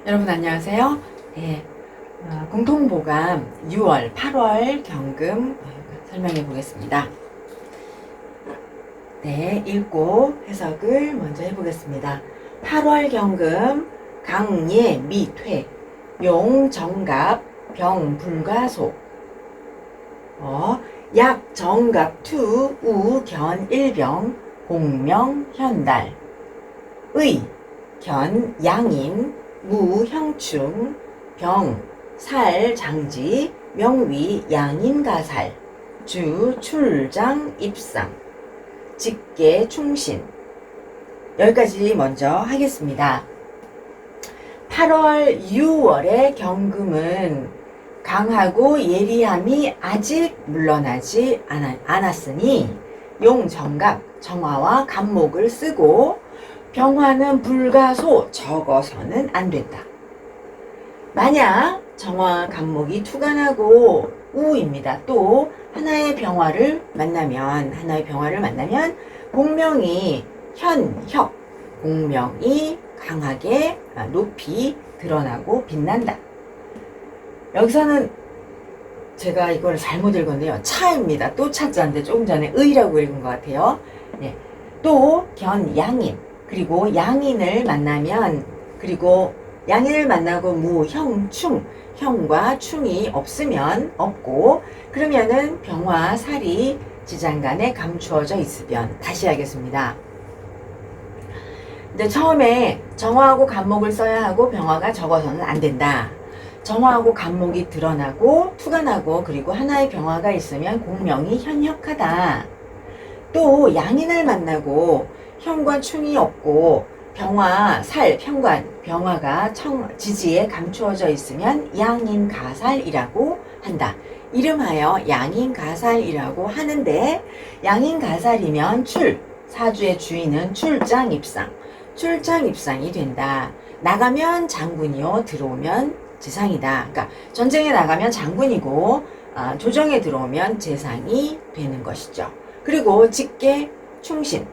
여러분 안녕하세요. 예, 공통보감 6월, 8월 경금 설명해 보겠습니다. 네, 읽고 해석을 먼저 해보겠습니다. 8월 경금 강예 미퇴 용 정갑 병 불가소 약 정갑 투 우 견 일병 공명 현달 의 견 양인 무 형충 병 살 장지 명위 양인가살 주 출장 입상 직계 충신. 여기까지 먼저 하겠습니다. 8월 6월의 경금은 강하고 예리함이 아직 물러나지 않았으니 용정갑 정화와 간목을 쓰고 병화는 불가소 적어서는 안 된다. 만약 정화 간목이 투간하고 우입니다. 또 하나의 병화를 만나면 공명이 현혁, 공명이 강하게 높이 드러나고 빛난다. 여기서는 제가 이걸 잘못 읽었네요. 차입니다. 또 차자인데 조금 전에 의라고 읽은 것 같아요. 네. 또 견양인, 그리고 양인을 만나면, 그리고 양인을 만나고 무, 형, 충, 형과 충이 없고, 그러면은 병화, 살이 지장간에 감추어져 있으면, 다시 하겠습니다. 근데 처음에 정화하고 간목을 써야 하고 병화가 적어서는 안 된다. 정화하고 간목이 드러나고 투간하고 그리고 하나의 병화가 있으면 공명이 현혁하다. 또 양인을 만나고 형과 충이 없고 병화, 살, 편관, 병화가 지지에 감추어져 있으면 양인가살이라고 한다. 이름하여 양인가살이라고 하는데, 양인가살이면 사주의 주인은 출장입상이 된다. 나가면 장군이요, 들어오면 재상이다. 그러니까 전쟁에 나가면 장군이고 조정에 들어오면 재상이 되는 것이죠. 그리고 직계 충신.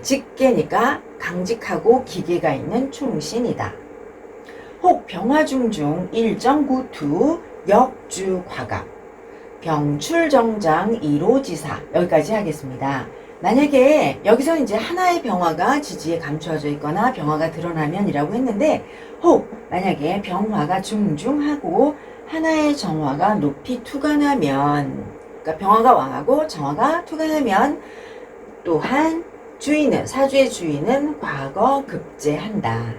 직계니까 강직하고 기계가 있는 충신이다. 혹 병화중중 일정구투 역주과갑 병출정장 이로지사. 여기까지 하겠습니다. 만약에 여기서 이제 하나의 병화가 지지에 감추어져 있거나 병화가 드러나면 이라고 했는데, 혹 만약에 병화가 중중하고 하나의 정화가 높이 투간하면, 그러니까 병화가 왕하고 정화가 투간하면, 또한 사주의 주인은 과거 급제한다.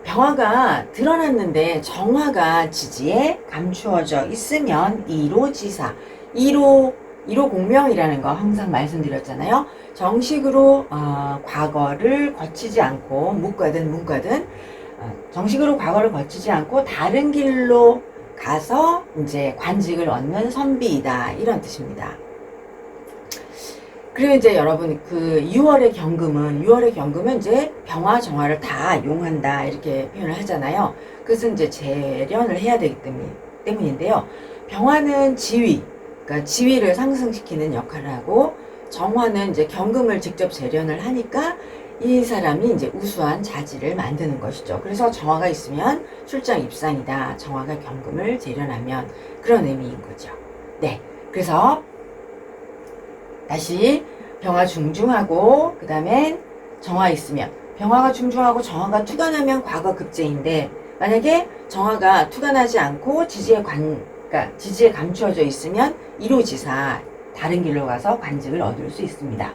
병화가 드러났는데 정화가 지지에 감추어져 있으면 이로지사, 이로 공명이라는 거 항상 말씀드렸잖아요. 정식으로 과거를 거치지 않고 문과든 정식으로 과거를 거치지 않고 다른 길로 가서 이제 관직을 얻는 선비이다, 이런 뜻입니다. 그리고 이제 여러분, 그 6월의 경금은 이제 병화 정화를 다 용한다, 이렇게 표현을 하잖아요. 그래서 이제 재련을 해야 되기 때문인데요. 병화는 그러니까 지위를 상승시키는 역할을 하고, 정화는 이제 경금을 직접 재련을 하니까 이 사람이 이제 우수한 자질을 만드는 것이죠. 그래서 정화가 있으면 출장 입상이다. 정화가 경금을 재련하면, 그런 의미인 거죠. 네. 그래서 다시 병화 중중하고 그 다음에 정화 있으면, 병화가 중중하고 정화가 투간하면 과거 급제인데, 만약에 정화가 투간하지 않고 그러니까 지지에 감추어져 있으면 이로지사, 다른 길로 가서 관직을 얻을 수 있습니다.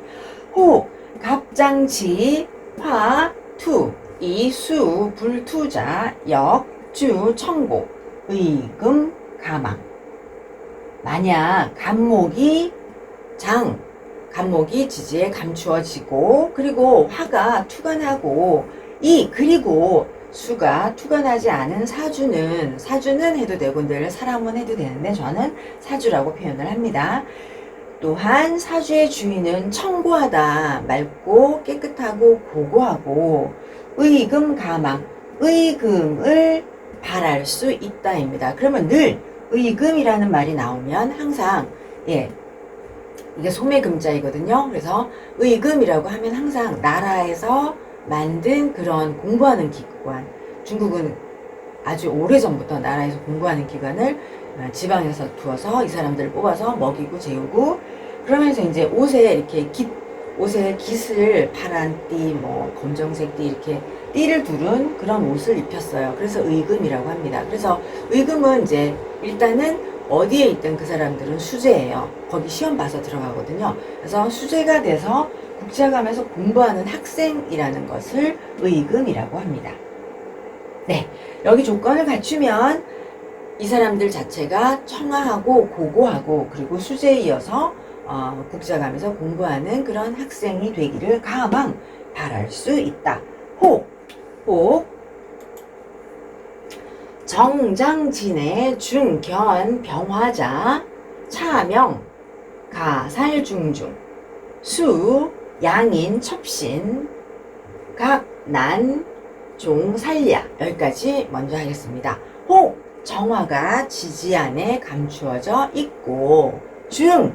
호 갑장지 화 투 이수 불투자 역 주 청고 의금 가망. 만약 간목이 지지에 감추어지고, 그리고 화가 투간하고 그리고 수가 투간하지 않은 사주는 해도 되고 늘 사람은 해도 되는데 저는 사주라고 표현을 합니다. 또한 사주의 주인은 청고하다, 맑고 깨끗하고 고고하고 의금 가망, 의금을 바랄 수 있다입니다. 그러면 늘 의금이라는 말이 나오면 항상 이게 소매금자이거든요. 그래서 의금이라고 하면 항상 나라에서 만든 그런 공부하는 기관, 중국은 아주 오래전부터 나라에서 공부하는 기관을 지방에서 두어서 이 사람들을 뽑아서 먹이고 재우고, 그러면서 이제 옷에 깃을 파란 띠, 뭐 검정색 띠, 이렇게 띠를 두른 그런 옷을 입혔어요. 그래서 의금이라고 합니다. 그래서 의금은 이제 일단은 어디에 있든 그 사람들은 수재예요. 거기 시험 봐서 들어가거든요. 그래서 수재가 돼서 국제학원에서 공부하는 학생이라는 것을 의금이라고 합니다. 네, 여기 조건을 갖추면 이 사람들 자체가 청아하고 고고하고 그리고 수재에 이어서 국제학원에서 공부하는 그런 학생이 되기를 가망 바랄 수 있다. 혹 정장진의 중견 병화자 차명 가살중중 수 양인 첩신 각난 종살야. 여기까지 먼저 하겠습니다. 혹 정화가 지지 안에 감추어져 있고 중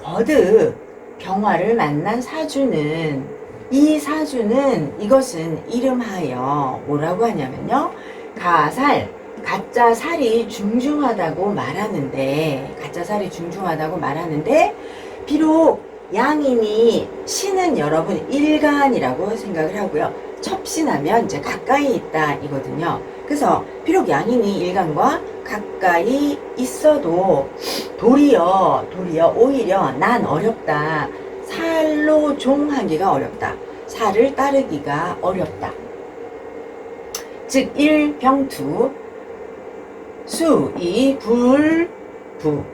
거듭 병화를 만난 사주는, 이 사주는 이것은 이름하여 뭐라고 하냐면요, 가짜 살이 중중하다고 말하는데, 비록 양인이 신은 여러분 일간이라고 생각을 하고요, 첩신하면 이제 가까이 있다 이거든요. 그래서 비록 양인이 일간과 가까이 있어도 도리어 오히려 난 어렵다. 살로 종하기가 어렵다. 살을 따르기가 어렵다. 즉 일병투 수이 불부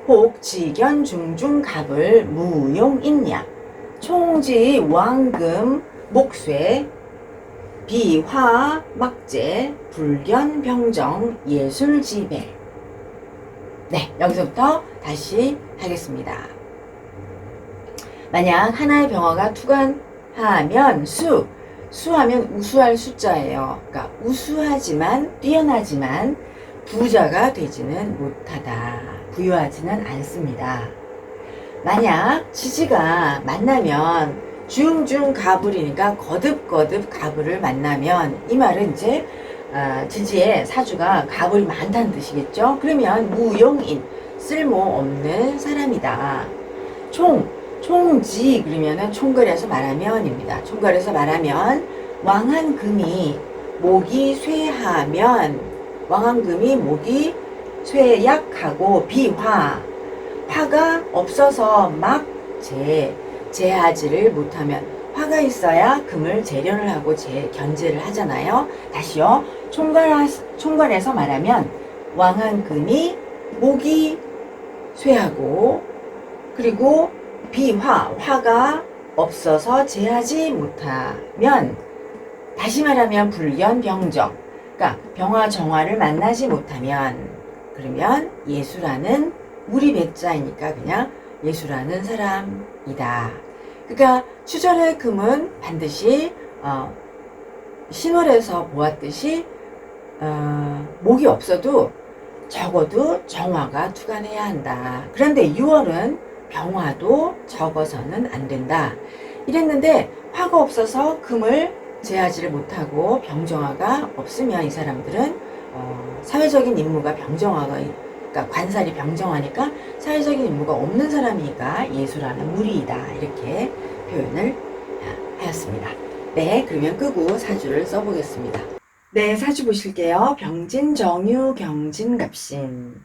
혹 지견 중중 갑을 무용있냐 총지 왕금 목쇠 비화 막제 불견 병정 예술지배. 네, 여기서부터 다시 하겠습니다. 만약 하나의 병화가 투관하면 수하면 우수할 숫자예요. 그러니까 우수하지만 뛰어나지만 부자가 되지는 못하다. 부유하지는 않습니다. 만약 지지가 만나면 중중 가불이니까 거듭 가불을 만나면, 이 말은 이제 지지의 사주가 가불이 많다는 뜻이겠죠. 그러면 무용인, 쓸모없는 사람이다. 총지 그러면은 총괄해서 말하면입니다. 총괄해서 말하면 왕한금이 목이 쇠하면, 왕한금이 목이 쇠약하고 화가 없어서 막 제하지를 못하면, 화가 있어야 금을 재련을 하고 견제를 하잖아요. 다시요. 총괄해서 말하면 왕한금이 목이 쇠하고 그리고 화가 없어서 제하지 못하면, 다시 말하면 불견병정, 그러니까 병화 정화를 만나지 못하면, 그러면 예수라는 우리 배자이니까 그냥 예수라는 사람이다. 그러니까 추절의 금은 반드시 신월에서 보았듯이 목이 없어도 적어도 정화가 투관해야 한다. 그런데 6월은 병화도 적어서는 안 된다. 이랬는데 화가 없어서 금을 제하지를 못하고 병정화가 없으면 이 사람들은 사회적인 임무가 그러니까 관살이 병정하니까 사회적인 임무가 없는 사람이니까 예수라는 무리이다. 이렇게 표현을 하였습니다. 네, 그러면 끄고 사주를 써보겠습니다. 네, 사주 보실게요. 병진, 정유, 경진, 갑신.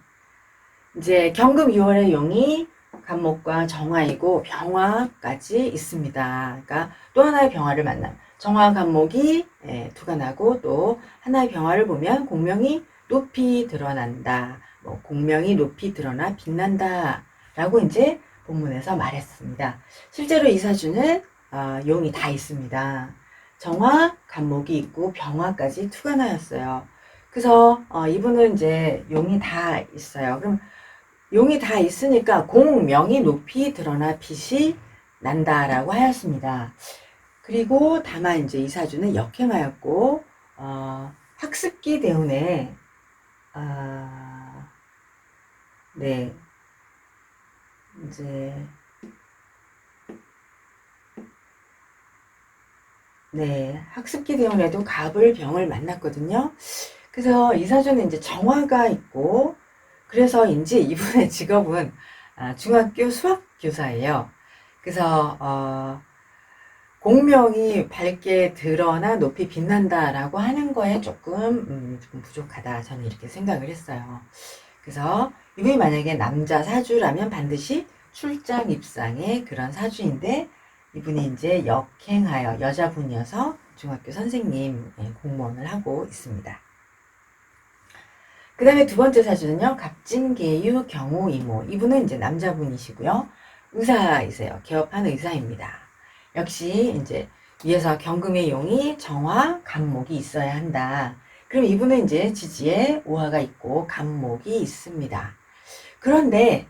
이제 경금 6월의 용이 간목과 정화이고 병화까지 있습니다. 그러니까 또 하나의 병화를 만남. 정화 간목이 투관하고 또 하나의 병화를 보면 공명이 높이 드러난다. 공명이 높이 드러나 빛난다. 라고 이제 본문에서 말했습니다. 실제로 이 사주는 용이 다 있습니다. 정화, 간목이 있고 병화까지 투관하였어요. 그래서 이분은 이제 용이 다 있어요. 그럼 용이 다 있으니까 공명이 높이 드러나 빛이 난다라고 하였습니다. 그리고 다만 이제 이 사주는 역행하였고 학습기 때문에 네, 이제 네, 학습기 때문에도 갑을 병을 만났거든요. 그래서 이 사주는 이제 정화가 있고, 그래서인지 이분의 직업은 중학교 수학 교사예요. 그래서 공명이 밝게 드러나 높이 빛난다라고 하는 거에 조금 부족하다. 저는 이렇게 생각을 했어요. 그래서 이분이 만약에 남자 사주라면 반드시 출장 입상의 그런 사주인데, 이분이 이제 역행하여 여자분이어서 중학교 선생님 공무원을 하고 있습니다. 그 다음에 두 번째 사주는요, 갑진계유 경우이모. 이분은 이제 남자분이시고요. 의사이세요. 개업한 의사입니다. 역시 이제 위에서 경금의 용이 정화, 간목이 있어야 한다. 그럼 이분은 이제 지지에 오화가 있고 간목이 있습니다. 그런데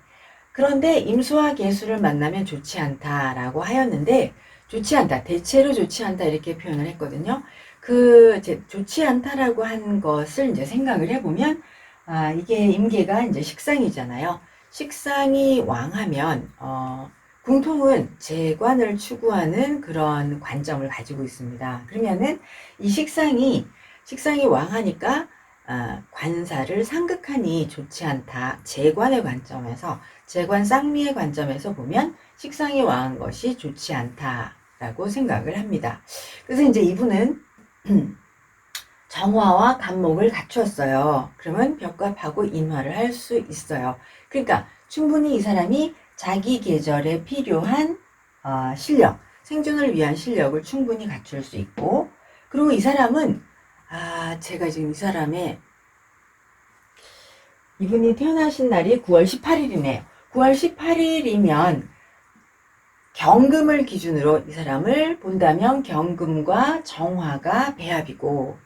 임수와 계수를 만나면 좋지 않다라고 하였는데, 좋지 않다, 대체로 좋지 않다 이렇게 표현을 했거든요. 좋지 않다라고 한 것을 이제 생각을 해보면, 이게 임계가 이제 식상이잖아요. 식상이 왕하면, 궁통은 재관을 추구하는 그런 관점을 가지고 있습니다. 그러면은 이 식상이 왕하니까 관사를 상극하니 좋지 않다. 재관의 관점에서, 재관 쌍미의 관점에서 보면 식상이 왕한 것이 좋지 않다라고 생각을 합니다. 그래서 이제 이분은 정화와 간목을 갖추었어요. 그러면 벽갑하고 인화를 할 수 있어요. 그러니까 충분히 이 사람이 자기 계절에 필요한 실력, 생존을 위한 실력을 충분히 갖출 수 있고, 그리고 이 사람은 제가 지금 이 사람의 이분이 태어나신 날이 9월 18일이네요. 9월 18일이면 경금을 기준으로 이 사람을 본다면 경금과 정화가 배합이고,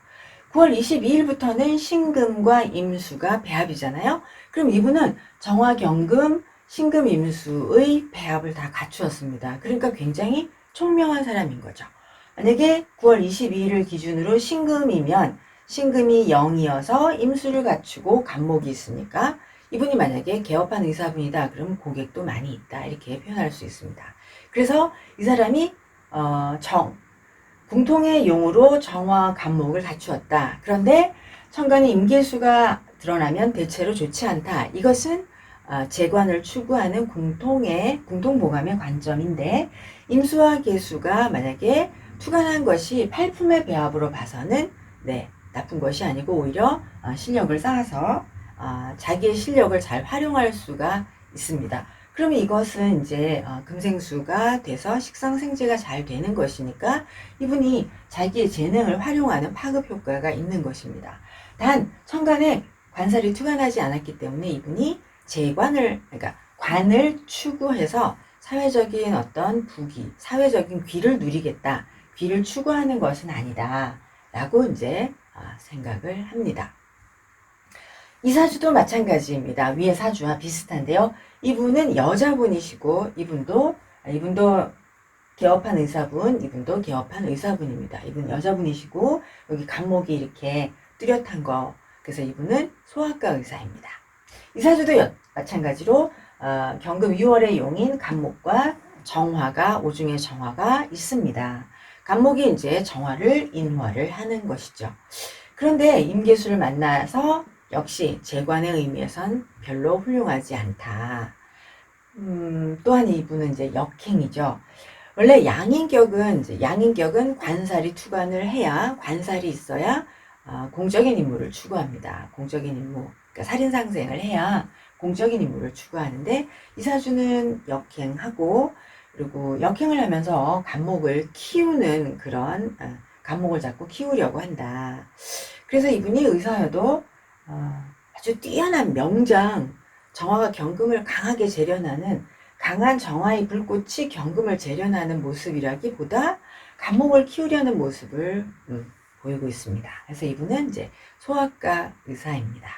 9월 22일부터는 신금과 임수가 배합이잖아요. 그럼 이분은 정화, 경금, 신금, 임수의 배합을 다 갖추었습니다. 그러니까 굉장히 총명한 사람인 거죠. 만약에 9월 22일을 기준으로 신금이면 신금이 0이어서 임수를 갖추고 간목이 있으니까 이분이 만약에 개업한 의사분이다 그러면 고객도 많이 있다 이렇게 표현할 수 있습니다. 그래서 이 사람이 궁통의 용으로 정화 간목을 갖추었다. 그런데 천간에 임계수가 드러나면 대체로 좋지 않다. 이것은 재관을 추구하는 궁통보감의 관점인데, 임수와 계수가 만약에 투간한 것이 팔품의 배합으로 봐서는 나쁜 것이 아니고 오히려 실력을 쌓아서 자기의 실력을 잘 활용할 수가 있습니다. 그러면 이것은 이제 금생수가 돼서 식상생재가 잘 되는 것이니까 이분이 자기의 재능을 활용하는 파급 효과가 있는 것입니다. 단 천간에 관살이 투간하지 않았기 때문에 이분이 그러니까 관을 추구해서 사회적인 어떤 사회적인 귀를 누리겠다, 귀를 추구하는 것은 아니다 라고 이제 생각을 합니다. 이 사주도 마찬가지입니다. 위의 사주와 비슷한데요. 이분은 여자분이시고 이분도 개업한 의사분, 이분도 개업한 의사분입니다. 이분 여자분이시고 여기 간목이 이렇게 뚜렷한 거, 그래서 이분은 소아과 의사입니다. 이 사주도 마찬가지로 경금 6월의 용인 간목과 정화가, 오중의 정화가 있습니다. 간목이 이제 정화를 인화를 하는 것이죠. 그런데 임계수를 만나서 역시 재관의 의미에선 별로 훌륭하지 않다. 또한 이분은 이제 역행이죠. 원래 양인격은 관살이 투관을 해야, 관살이 있어야 공적인 임무를 추구합니다. 공적인 임무, 그러니까 살인상생을 해야 공적인 임무를 추구하는데, 이 사주는 역행하고, 그리고 역행을 하면서 간목을 키우는 그런 간목을 자꾸 키우려고 한다. 그래서 이분이 의사여도 아주 뛰어난 명장, 정화가 경금을 강하게 재련하는, 강한 정화의 불꽃이 경금을 재련하는 모습이라기보다 간목을 키우려는 모습을 보이고 있습니다. 그래서 이분은 이제 소아과 의사입니다.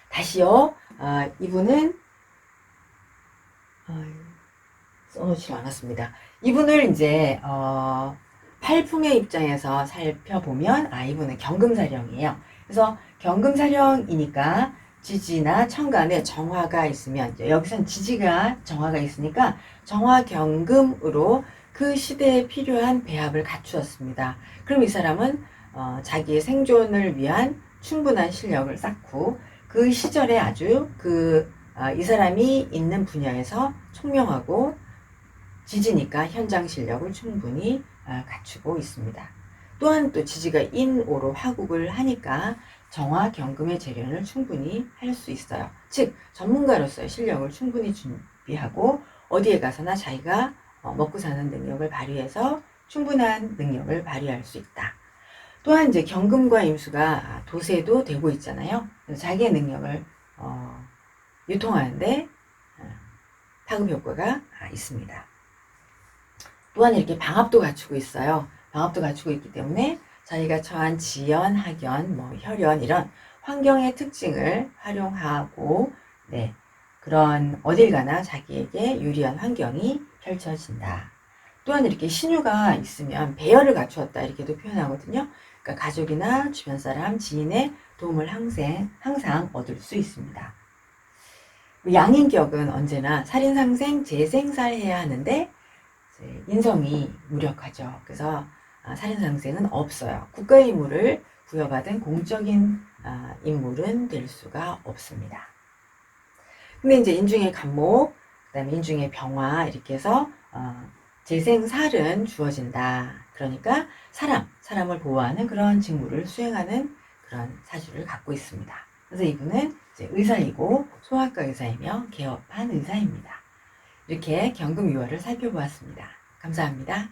다시요, 이분은 써놓지 않았습니다. 이분을 이제 팔품의 입장에서 살펴보면 이분은 경금사령이에요. 그래서 경금사령이니까 지지나 천간에 정화가 있으면, 여기선 지지가 정화가 있으니까 정화 경금으로 그 시대에 필요한 배합을 갖추었습니다. 그럼 이 사람은 자기의 생존을 위한 충분한 실력을 쌓고 그 시절에 아주 이 사람이 있는 분야에서 총명하고 지지니까 현장 실력을 충분히 갖추고 있습니다. 또한 또 지지가 인오로 화국을 하니까 정화 경금의 재련을 충분히 할 수 있어요. 즉 전문가로서의 실력을 충분히 준비하고 어디에 가서나 자기가 먹고 사는 능력을 발휘해서 충분한 능력을 발휘할 수 있다. 또한 이제 경금과 임수가 도세도 되고 있잖아요. 자기의 능력을 유통하는데 파급 효과가 있습니다. 또한 이렇게 방합도 갖추고 있어요. 방합도 갖추고 있기 때문에 자기가 처한 지연, 학연, 혈연 이런 환경의 특징을 활용하고 그런 어딜 가나 자기에게 유리한 환경이 펼쳐진다. 또한 이렇게 신유가 있으면 배열을 갖추었다 이렇게도 표현하거든요. 그러니까 가족이나 주변 사람, 지인의 도움을 항상 얻을 수 있습니다. 양인격은 언제나 살인상생, 재생살해야 하는데 인성이 무력하죠. 그래서 살인상생은 없어요. 국가의 임무를 부여받은 공적인 인물은 될 수가 없습니다. 근데 이제 인중의 간목, 그다음에 인중의 병화 이렇게 해서 재생살은 주어진다. 그러니까 사람을 보호하는 그런 직무를 수행하는 그런 사주를 갖고 있습니다. 그래서 이분은 이제 의사이고 소아과 의사이며 개업한 의사입니다. 이렇게 경금유화를 살펴보았습니다. 감사합니다.